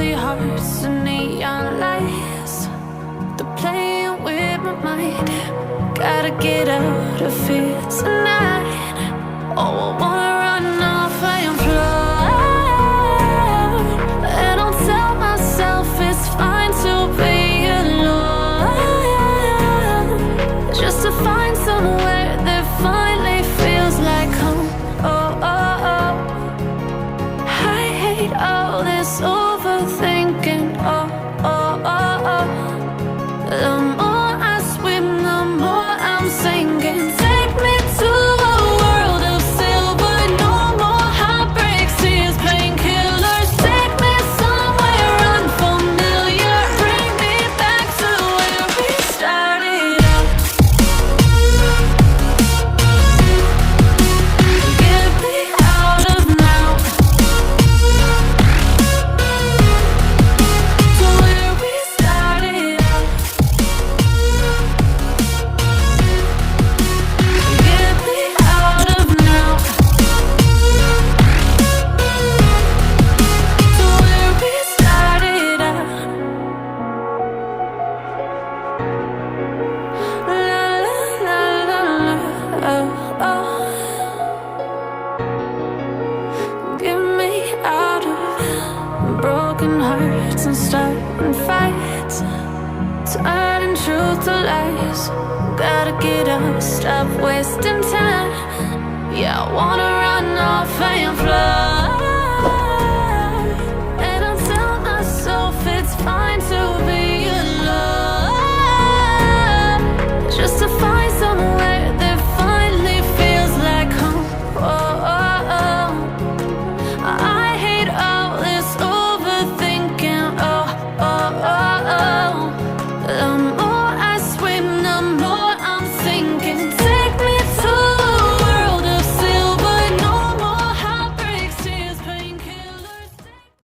empty hearts and neon lights. They're playing with my mind. Gotta get out of here tonight. Oh, I wanna run off and fly. And I'll tell myself it's fine to be alone, just to find somewhere that finally feels like home. Oh, oh, oh. I hate all this overthinking. Oh, oh, oh, oh. The more I swim, the more I'm sinking. Take me to a world of silver. No more heartbreaks, tears, painkillers. Take me somewhere unfamiliar. Bring me back to where we started out. Get me out of now, to where we started out. Get me out of now, to where we started out. La la la la la, oh, oh. Get me out of broken hearts and starting fights, turning truth to lies. Gotta get up, stop wasting time. Yeah, I wanna run off and fly.